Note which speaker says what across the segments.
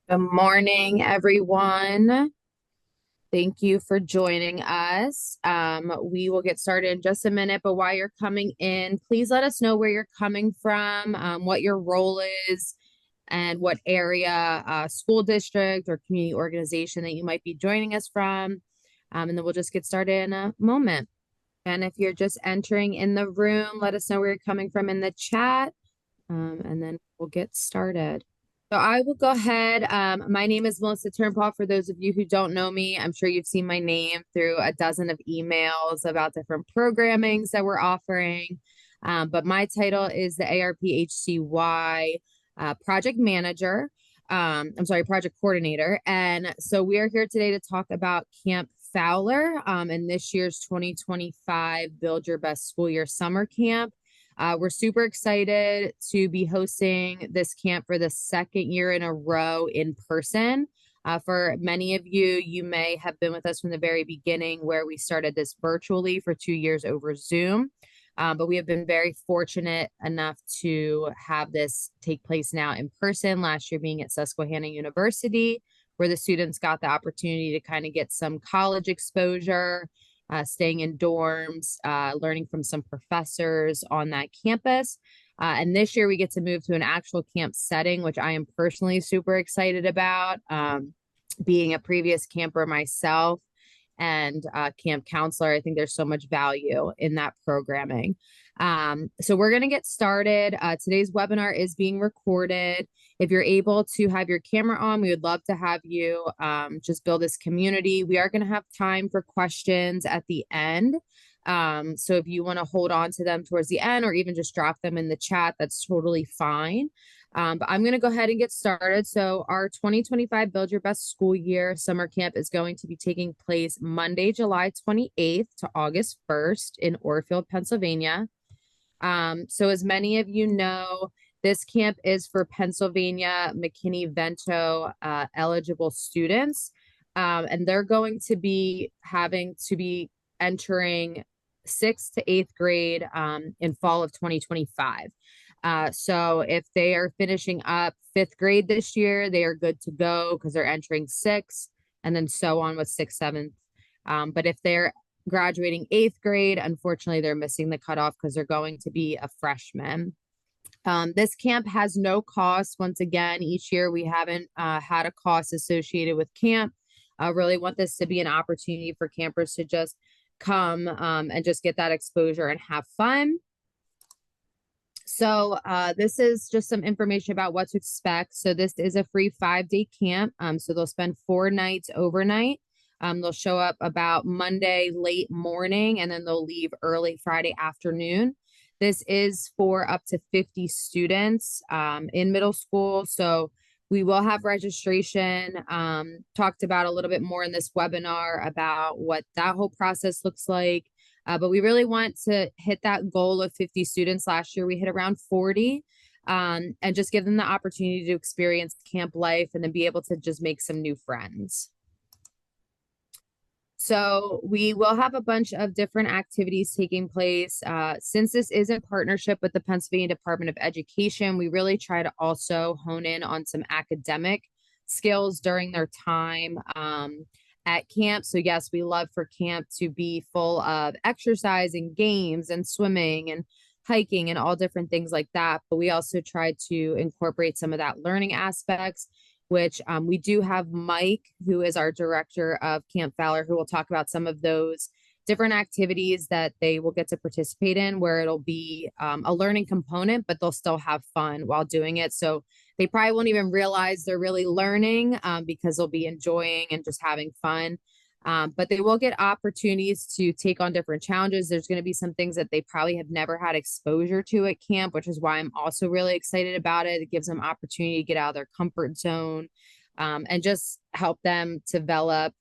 Speaker 1: Good morning, everyone. Thank you for joining us. We will get started in just a minute, but while you're coming in, please let us know where you're coming from, what your role is, and what area, school district, or community organization that you might be joining us from. And then we'll just get started in a moment. And if you're just entering in the room, let us know where you're coming from in the chat, and then we'll get started. So I will go ahead. My name is Melissa Turnpaw. For those of you who don't know me, I'm sure you've seen my name through a dozen of emails about different programmings that we're offering. But my title is the ARPHCY project manager. I'm sorry, project coordinator. And so we are here today to talk about Camp Fowler and this year's 2025 Build Your Best School Year Summer Camp. We're super excited to be hosting this camp for the second year in a row in person. For many of you, you may have been with us from the very beginning where we started this virtually for 2 years over Zoom. But we have been very fortunate enough to have this take place now in person, last year being at Susquehanna University, where the students got the opportunity to kind of get some college exposure, staying in dorms, learning from some professors on that campus. And this year we get to move to an actual camp setting, which I am personally super excited about. Being a previous camper myself and camp counselor, I think there's so much value in that programming. So we're going to get started. Today's webinar is being recorded. If you're able to have your camera on, we would love to have you just build this community. We are going to have time for questions at the end. So if you want to hold on to them towards the end or even just drop them in the chat, that's totally fine. But I'm going to go ahead and get started. So our 2025 Build Your Best School Year Summer Camp is going to be taking place Monday, July 28th to August 1st in Orefield, Pennsylvania. So as many of you know, this camp is for Pennsylvania McKinney-Vento eligible students. And they're going to be having to be entering 6th to 8th grade in fall of 2025. So if they are finishing up 5th grade this year, they are good to go because they're entering 6th and then so on with 6th, 7th. But if they're graduating 8th grade, unfortunately, they're missing the cutoff because they're going to be a freshman. This camp has no cost. Once again, each year we haven't had a cost associated with camp. I really want this to be an opportunity for campers to just come and just get that exposure and have fun. So this is just some information about what to expect. So this is a free 5-day camp. So they'll spend 4 nights overnight. They'll show up about Monday late morning and then they'll leave early Friday afternoon. This is for up to 50 students in middle school. So we will have registration talked about a little bit more in this webinar about what that whole process looks like. But we really want to hit that goal of 50 students. Last year, we hit around 40 and just give them the opportunity to experience camp life and then be able to just make some new friends. So we will have a bunch of different activities taking place. Since this is in partnership with the Pennsylvania Department of Education, we really try to also hone in on some academic skills during their time at camp. So yes, we love for camp to be full of exercise and games and swimming and hiking and all different things like that. But we also try to incorporate some of that learning aspects, which we do have Mike, who is our director of Camp Fowler, who will talk about some of those different activities that they will get to participate in, where it'll be a learning component, but they'll still have fun while doing it. So they probably won't even realize they're really learning because they'll be enjoying and just having fun. But they will get opportunities to take on different challenges. There's going to be some things that they probably have never had exposure to at camp, which is why I'm also really excited about it. It gives them opportunity to get out of their comfort zone and just help them develop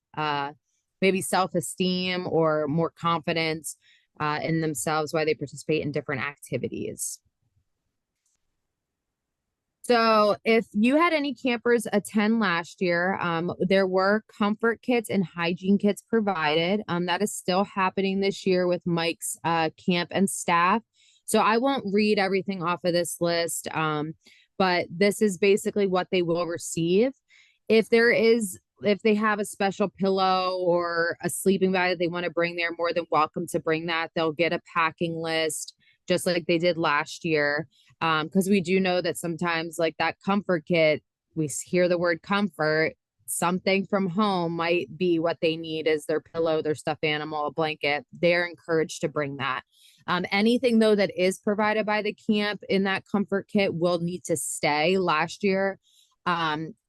Speaker 1: maybe self-esteem or more confidence in themselves while they participate in different activities. So if you had any campers attend last year, there were comfort kits and hygiene kits provided. That is still happening this year with Mike's camp and staff. So I won't read everything off of this list, but this is basically what they will receive. if they have a special pillow or a sleeping bag that they want to bring, they're more than welcome to bring that. They'll get a packing list just like they did last year. Because we do know that sometimes like that comfort kit, we hear the word comfort, something from home might be what they need is their pillow, their stuffed animal, a blanket. They're encouraged to bring that. Anything though that is provided by the camp in that comfort kit will need to stay. Last year,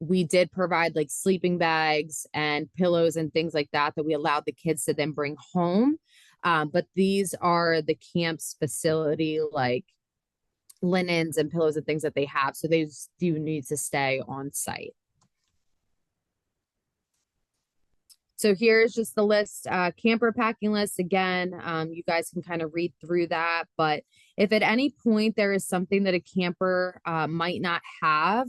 Speaker 1: we did provide like sleeping bags and pillows and things like that that we allowed the kids to then bring home. But these are the camp's facility, like linens and pillows and things that they have. So they do need to stay on site. So here's just the list, camper packing list. Again, you guys can kind of read through that. But if at any point there is something that a camper might not have,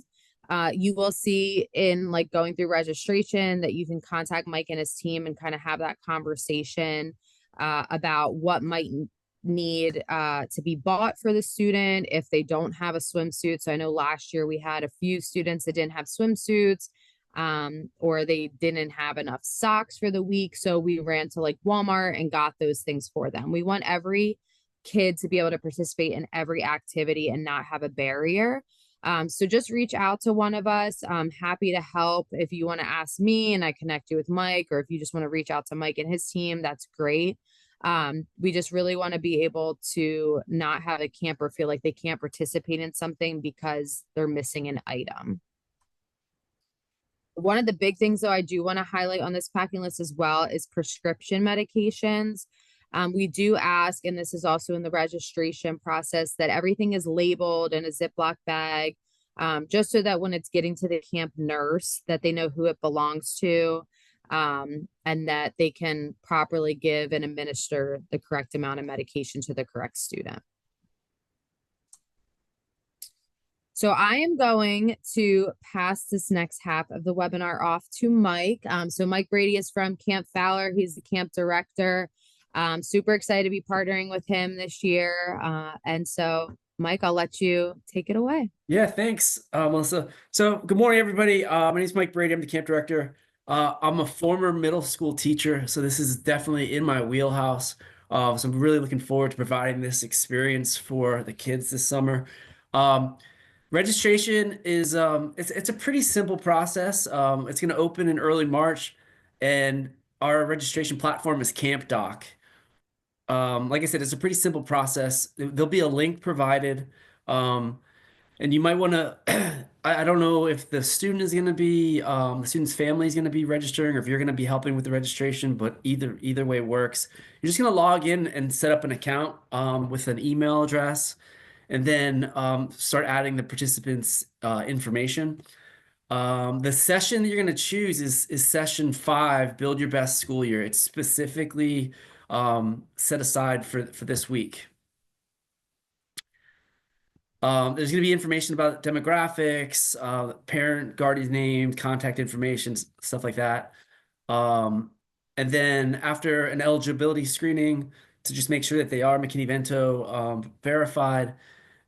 Speaker 1: you will see in like going through registration that you can contact Mike and his team and kind of have that conversation about what might need to be bought for the student if they don't have a swimsuit. So I know last year we had a few students that didn't have swimsuits, or they didn't have enough socks for the week. So we ran to like Walmart and got those things for them. We want every kid to be able to participate in every activity and not have a barrier. So just reach out to one of us. I'm happy to help. If you want to ask me and I connect you with Mike, or if you just want to reach out to Mike and his team, that's great. We just really want to be able to not have a camper feel like they can't participate in something because they're missing an item. One of the big things, though, I do want to highlight on this packing list as well is prescription medications. We do ask, and this is also in the registration process, that everything is labeled in a Ziploc bag, just so that when it's getting to the camp nurse, that they know who it belongs to, and that they can properly give and administer the correct amount of medication to the correct student. So I am going to pass this next half of the webinar off to Mike. So Mike Brady is from Camp Fowler. He's the camp director. Super excited to be partnering with him this year. And so Mike, I'll let you take it away.
Speaker 2: Yeah, thanks, Melissa. So good morning, everybody. My name is Mike Brady. I'm the camp director. I'm a former middle school teacher, so this is definitely in my wheelhouse. So I'm really looking forward to providing this experience for the kids this summer. Registration is it's a pretty simple process. It's going to open in early March, and our registration platform is Camp Doc. Like I said, it's a pretty simple process. There'll be a link provided, and you might want to. I don't know if the student is going to be the student's family is going to be registering, or if you're going to be helping with the registration. But either way works. You're just going to log in and set up an account with an email address, and then start adding the participants' information. The session that you're going to choose is session 5, Build Your Best School Year. It's specifically set aside for this week. There's going to be information about demographics, parent, guardian name, contact information, stuff like that. And then after an eligibility screening to just make sure that they are McKinney-Vento verified,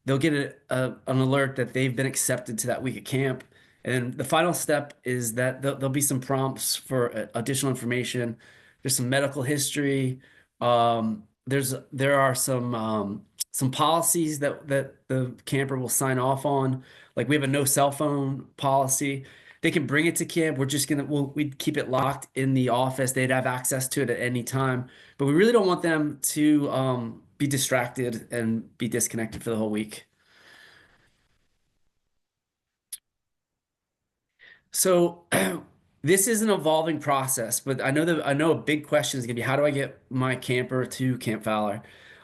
Speaker 2: they'll get an alert that they've been accepted to that week at camp. And the final step is that there'll be some prompts for additional information. There's some medical history. There are some policies that the camper will sign off on. Like we have a no cell phone policy. They can bring it to camp. We'd keep it locked in the office. They'd have access to it at any time. But we really don't want them to be distracted and be disconnected for the whole week. So this is an evolving process, but I know a big question is gonna be how do I get my camper to Camp Fowler?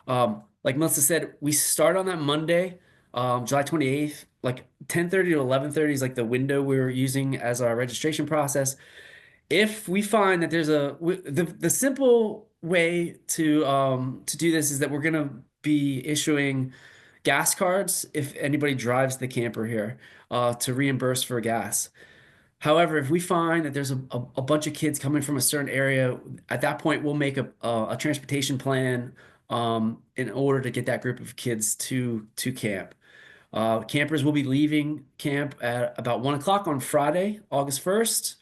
Speaker 2: Like Melissa said, we start on that Monday, July 28th, like 10:30 to 11:30 is like the window we're using as our registration process. If we find that the simple way to do this is that we're gonna be issuing gas cards if anybody drives the camper here to reimburse for gas. However, if we find that there's a bunch of kids coming from a certain area, at that point we'll make a transportation plan in order to get that group of kids to camp. Campers will be leaving camp at about 1 o'clock on Friday, August 1st.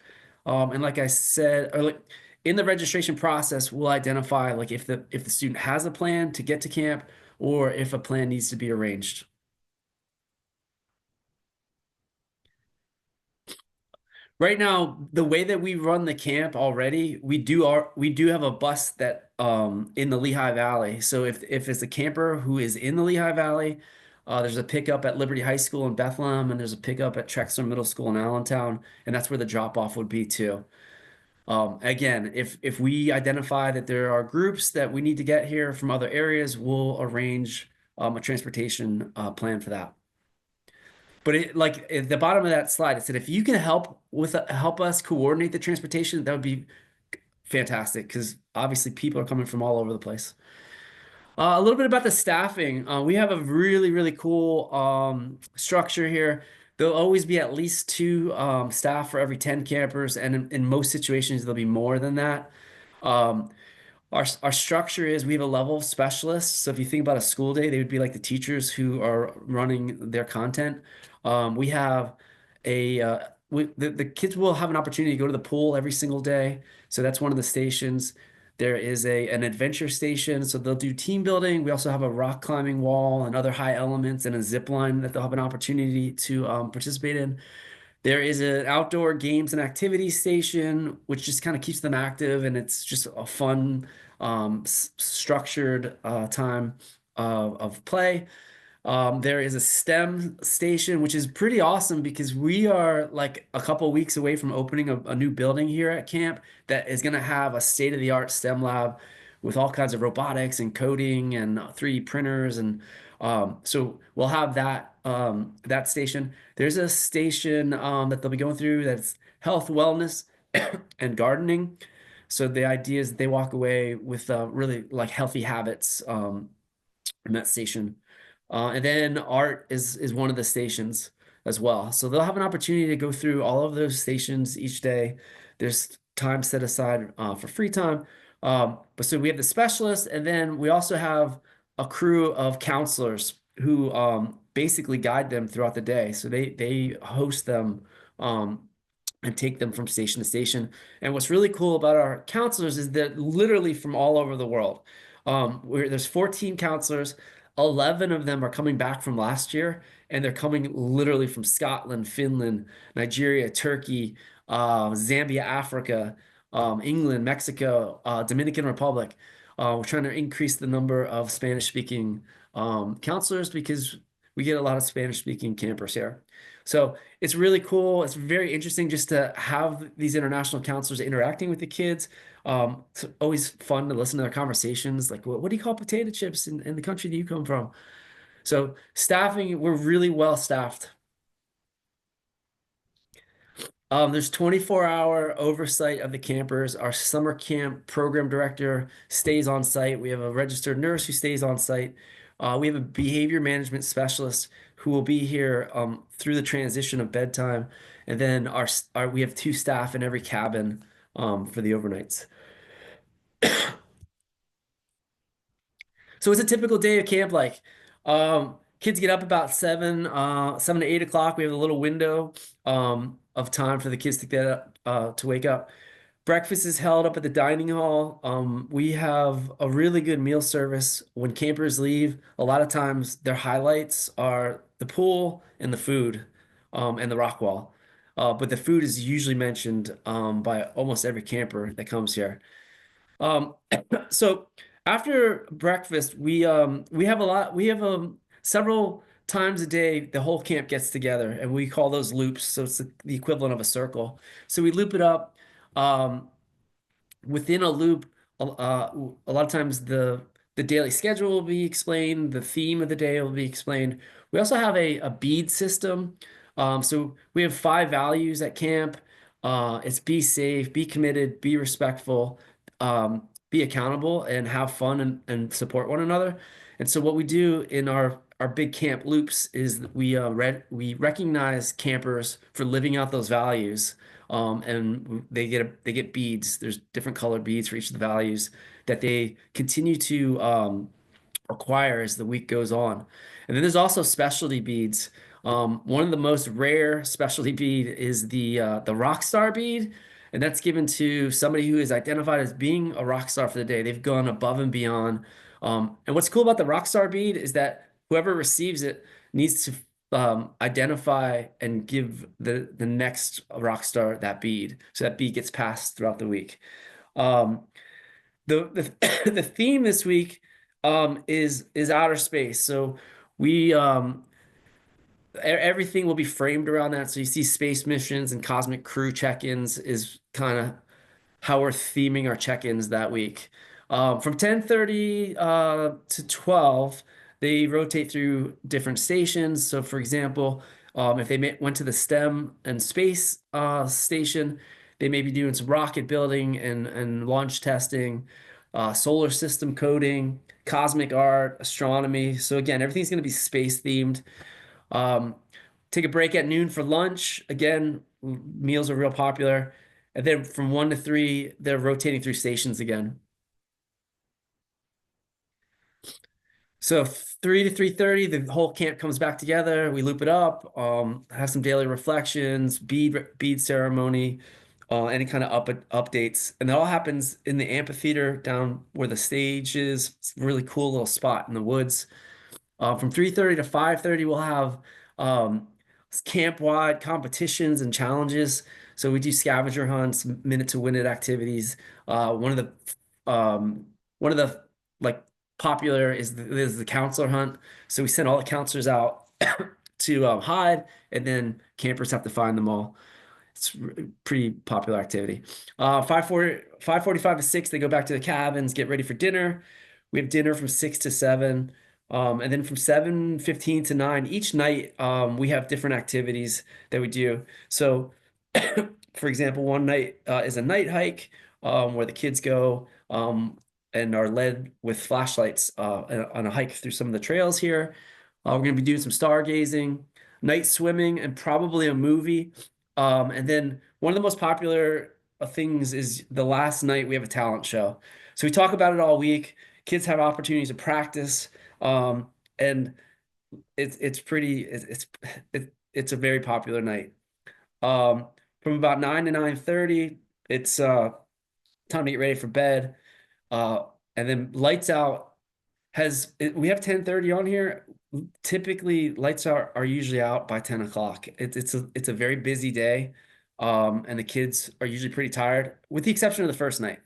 Speaker 2: And like I said, or like in the registration process, we'll identify like if the student has a plan to get to camp or if a plan needs to be arranged. Right now, the way that we run the camp already, we do have a bus that in the Lehigh Valley. So if it's a camper who is in the Lehigh Valley, there's a pickup at Liberty High School in Bethlehem, and there's a pickup at Trexler Middle School in Allentown, and that's where the drop off would be too. Again, if we identify that there are groups that we need to get here from other areas, we'll arrange a transportation plan for that. But like at the bottom of that slide, it said if you can help us coordinate the transportation, that would be fantastic because obviously people are coming from all over the place. A little bit about the staffing. We have a really, really cool structure here. There'll always be at least two staff for every 10 campers, and in most situations, there'll be more than that. Um, our structure is we have a level of specialists. So if you think about a school day, they would be like the teachers who are running their content. We have the kids will have an opportunity to go to the pool every single day. So that's one of the stations. There is an adventure station, so they'll do team building. We also have a rock climbing wall and other high elements and a zip line that they'll have an opportunity to participate in. There is an outdoor games and activities station, which just kind of keeps them active, and it's just a fun, structured time of play. There is a STEM station, which is pretty awesome because we are like a couple weeks away from opening a new building here at camp that is going to have a state-of-the-art STEM lab with all kinds of robotics and coding and 3D printers. And so we'll have that station. There's a station that they'll be going through that's health, wellness, and gardening. So the idea is that they walk away with really like healthy habits in that station. And then art is one of the stations as well. So they'll have an opportunity to go through all of those stations each day. There's time set aside for free time. But so we have the specialists, and then we also have a crew of counselors who basically guide them throughout the day. So they host them and take them from station to station. And what's really cool about our counselors is they're literally from all over the world. There's 14 counselors. 11 of them are coming back from last year, and they're coming literally from Scotland, Finland, Nigeria, Turkey, Zambia, Africa, England, Mexico, Dominican Republic. We're trying to increase the number of Spanish-speaking counselors because we get a lot of Spanish-speaking campers here. So it's really cool. It's very interesting just to have these international counselors interacting with the kids. It's always fun to listen to their conversations. Like, what do you call potato chips in the country that you come from? So staffing, we're really well staffed. There's 24-hour oversight of the campers. Our summer camp program director stays on site. We have a registered nurse who stays on site. We have a behavior management specialist who will be here through the transition of bedtime. And then we have two staff in every cabin for the overnights. So it's a typical day of camp like. Kids get up about 7 to 8 o'clock. We have a little window of time for the kids to get up, to wake up. Breakfast is held up at the dining hall. We have a really good meal service. When campers leave, a lot of times their highlights are the pool and the food, and the rock wall. But the food is usually mentioned by almost every camper that comes here. Um, so after breakfast, we have several times a day the whole camp gets together and we call those loops. So it's the equivalent of a circle. So we loop it up. Um, Within a loop, a lot of times the daily schedule will be explained, the theme of the day will be explained. We also have a bead system. So we have 5 values at camp. It's be safe, be committed, be respectful, be accountable, and have fun and support one another. And so what we do in our big camp loops is that we recognize campers for living out those values. And they get beads. There's different colored beads for each of the values that they continue to acquire as the week goes on. And then there's also specialty beads. One of the most rare specialty bead is the rock star bead, and that's given to somebody who is identified as being a rock star for the day. They've gone above and beyond. And what's cool about the rock star bead is that whoever receives it needs to identify and give the next rock star that bead, so that bead gets passed throughout the week. Um, the theme this week is outer space. So we everything will be framed around that. So you see space missions and cosmic crew check-ins is kind of how we're theming our check-ins that week. From 10:30 to 12, they rotate through different stations. So for example, if they went to the STEM and space station, they may be doing some rocket building and launch testing, solar system coding, cosmic art, astronomy. So again, everything's going to be space themed. Um, Take a break at noon for lunch. Again, meals are real popular. And then from 1 to 3, they're rotating through stations again. So 3 to 3:30, the whole camp comes back together. We loop it up, have some daily reflections, bead ceremony, any kind of updates. And that all happens in the amphitheater down where the stage is. It's a really cool little spot in the woods. From 3:30 to 5:30, we'll have um, camp-wide competitions and challenges. So we do scavenger hunts, minute to win it activities. One of the like popular is the counselor hunt. So we send all the counselors out to hide, and then campers have to find them all. It's a pretty popular activity. 5:45 to 6, they go back to the cabins, get ready for dinner. We have dinner from 6 to 7. And then from 7:15 to 9, each night, we have different activities that we do. So, for example, one night is a night hike where the kids go and are led with flashlights on a hike through some of the trails here. We're going to be doing some stargazing, night swimming, and probably a movie. And then one of the most popular things is the last night we have a talent show. So we talk about it all week. Kids have opportunities to practice, and it's pretty it's a very popular night. From about 9 to 9:30, it's time to get ready for bed. Uh, and then lights out we have 10:30 on here. Typically, lights are usually out by 10 o'clock. It's a very busy day, and the kids are usually pretty tired, with the exception of the first night.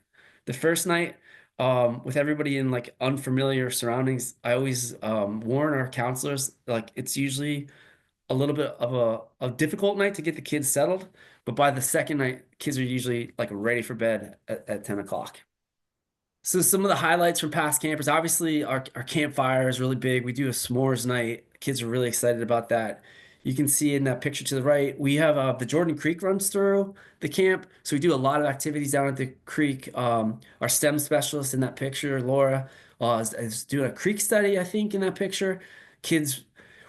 Speaker 2: The first night, with everybody in like unfamiliar surroundings, I always warn our counselors, like it's usually a little bit of a difficult night to get the kids settled, but by the second night, kids are usually like ready for bed at 10 o'clock. So some of the highlights from past campers, obviously our campfire is really big. We do a s'mores night. Kids are really excited about that. You can see in that picture to the right, we have the Jordan Creek runs through the camp. So we do a lot of activities down at the creek. Our STEM specialist in that picture, Laura, is doing a creek study, I think, in that picture. Kids,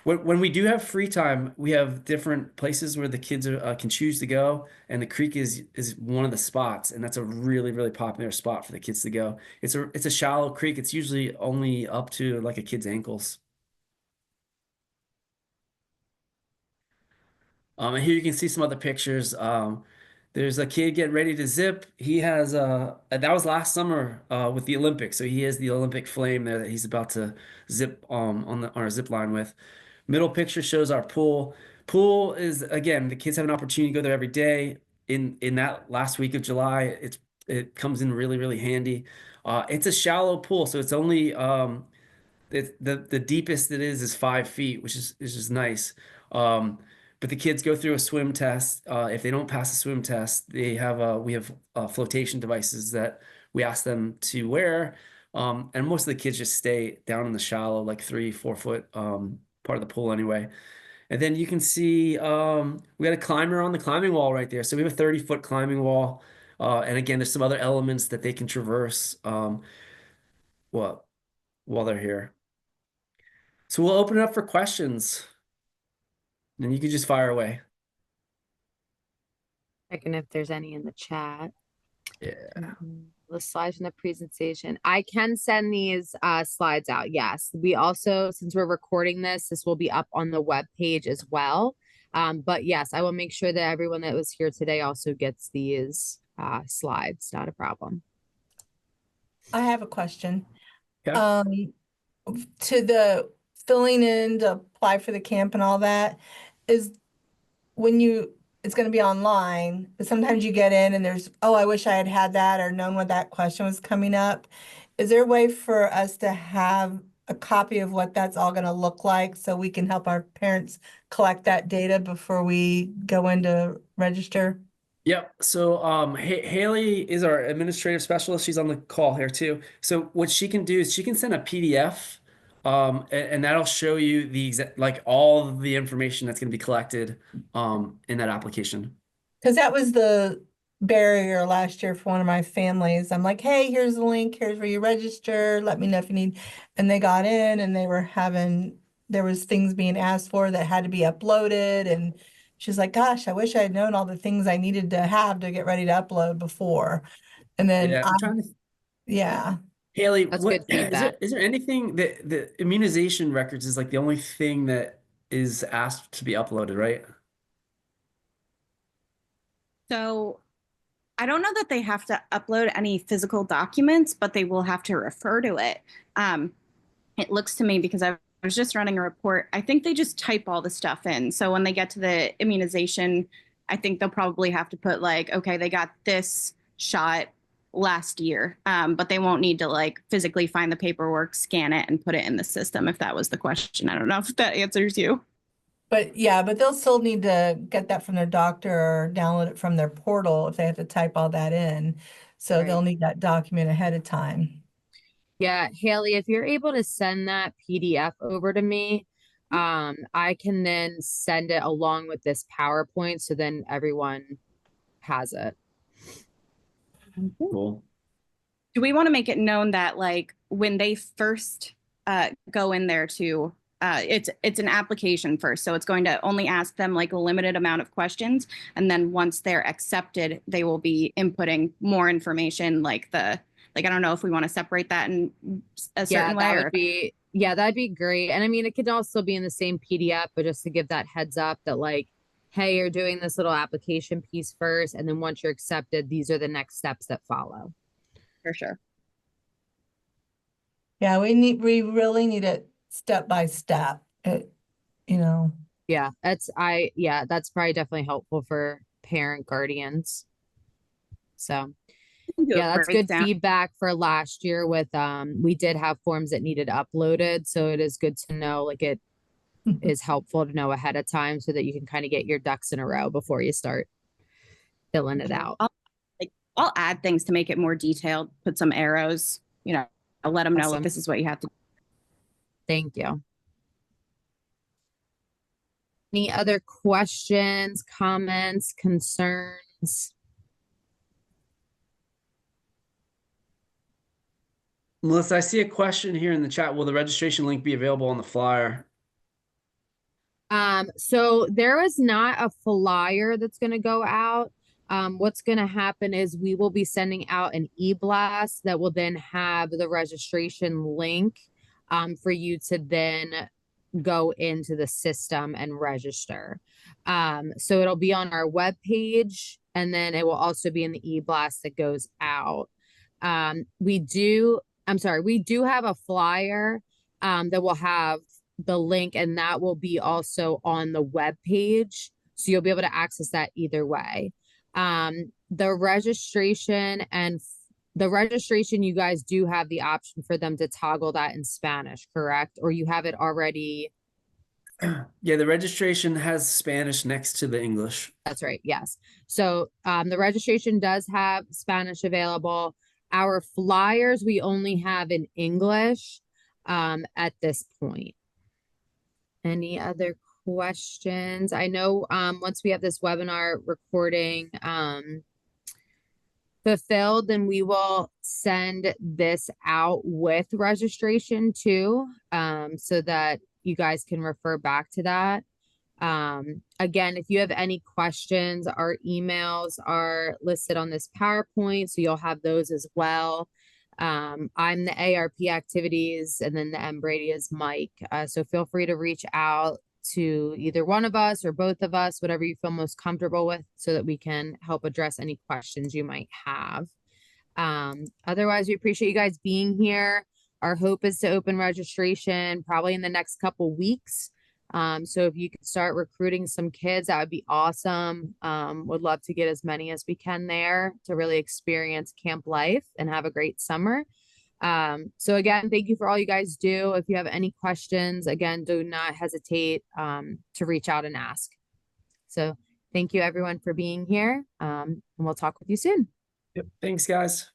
Speaker 2: when we do have free time, we have different places where the kids can choose to go, and the creek is one of the spots, and that's a really, really popular spot for the kids to go. It's a shallow creek. It's usually only up to like a kid's ankles. And here you can see some other pictures. There's a kid getting ready to zip. He has that was last summer with the Olympics, so he has the Olympic flame there that he's about to zip on our zip line with. Middle picture shows our pool. Pool is again, the kids have an opportunity to go there every day. In that last week of July, it comes in really, really handy. It's a shallow pool, so it's only the deepest it is 5 feet, which is just nice. Um, but the kids go through a swim test. If they don't pass a swim test, we have flotation devices that we ask them to wear. And most of the kids just stay down in the shallow, like 3, 4 foot part of the pool anyway. And then you can see we got a climber on the climbing wall right there. So we have a 30-foot climbing wall. And again, there's some other elements that they can traverse well, while they're here. So we'll open it up for questions, and you can just fire away.
Speaker 1: Checking if there's any in the chat.
Speaker 2: Yeah.
Speaker 1: The slides from the presentation. I can send these slides out. Yes. We also, since we're recording this will be up on the web page as well. But yes, I will make sure that everyone that was here today also gets these slides. Not a problem.
Speaker 3: I have a question.
Speaker 2: Okay.
Speaker 3: Um, to the filling in to apply for the camp and all that, is when it's going to be online, but sometimes you get in and there's, oh, I wish I had had that or known what that question was coming up. Is there a way for us to have a copy of what that's all going to look like so we can help our parents collect that data before we go in to register?
Speaker 2: Yep. So Haley is our administrative specialist. She's on the call here too. So what she can do is she can send a PDF, and that'll show you the exact like all of the information that's going to be collected in that application.
Speaker 3: Because that was the barrier last year for one of my families. I'm like, hey, here's the link. Here's where you register. Let me know if you need. And they got in and there was things being asked for that had to be uploaded. And she's like, gosh, I wish I had known all the things I needed to have to get ready to upload before. And then,
Speaker 2: Yeah, I'm trying to.
Speaker 3: yeah.
Speaker 2: Haley,
Speaker 1: That's
Speaker 2: what
Speaker 1: good feedback.
Speaker 2: is there anything that the immunization records is like the only thing that is asked to be uploaded, right?
Speaker 4: So I don't know that they have to upload any physical documents, but they will have to refer to it. It looks to me because I was just running a report. I think they just type all the stuff in. So when they get to the immunization, I think they'll probably have to put like, okay, they got this shot last year, but they won't need to like physically find the paperwork, scan it, and put it in the system if that was the question. I don't know if that answers you.
Speaker 3: But yeah, but they'll still need to get that from their doctor or download it from their portal if they have to type all that in. So they'll
Speaker 1: Right.
Speaker 3: need that document ahead of time.
Speaker 1: Yeah, Haley, if you're able to send that PDF over to me, I can then send it along with this PowerPoint so then everyone has it.
Speaker 2: Cool.
Speaker 4: Do we want to make it known that like when they first go in there to it's an application first, so it's going to only ask them like a limited amount of questions, and then once they're accepted they will be inputting more information like the like I don't know if we want to separate that in a certain way
Speaker 1: That
Speaker 4: or
Speaker 1: would be, that'd be great. And I mean, it could also be in the same PDF, but just to give that heads up that like, hey, you're doing this little application piece first, and then once you're accepted, these are the next steps that follow.
Speaker 4: for sure.
Speaker 3: Yeah, we really need it step by step. You know.
Speaker 1: Yeah, that's probably definitely helpful for parent guardians. So yeah, that's good feedback for last year with we did have forms that needed uploaded, so it is good to know, like it is helpful to know ahead of time so that you can kind of get your ducks in a row before you start filling it out.
Speaker 4: I'll add things to make it more detailed, put some arrows, I'll let them know if this is what you have to do.
Speaker 1: Thank you. Any other questions, comments, concerns?
Speaker 2: Melissa, I see a question here in the chat. Will the registration link be available on the flyer?
Speaker 1: So there is not a flyer that's going to go out. What's going to happen is we will be sending out an e-blast that will then have the registration link for you to then go into the system and register. So it'll be on our webpage, and then it will also be in the e-blast that goes out. We do have a flyer that will have the link, and that will be also on the web page, so you'll be able to access that either way. The registration, you guys do have the option for them to toggle that in Spanish, correct? Or you have it already?
Speaker 2: Yeah, the registration has Spanish next to the English.
Speaker 1: That's right, yes. So the registration does have Spanish available. Our flyers we only have in English at this point. Any other questions? I know once we have this webinar recording fulfilled, then we will send this out with registration too, so that you guys can refer back to that. Again, if you have any questions, our emails are listed on this PowerPoint, so you'll have those as well. I'm the ARP activities, and then the M Brady is Mike. So feel free to reach out to either one of us or both of us, whatever you feel most comfortable with, so that we can help address any questions you might have. Otherwise, we appreciate you guys being here. Our hope is to open registration probably in the next couple weeks. So if you could start recruiting some kids, that would be awesome. Would love to get as many as we can there to really experience camp life and have a great summer. So again, thank you for all you guys do. If you have any questions, again, do not hesitate to reach out and ask. So thank you everyone for being here. And we'll talk with you soon.
Speaker 2: Yep. Thanks, guys.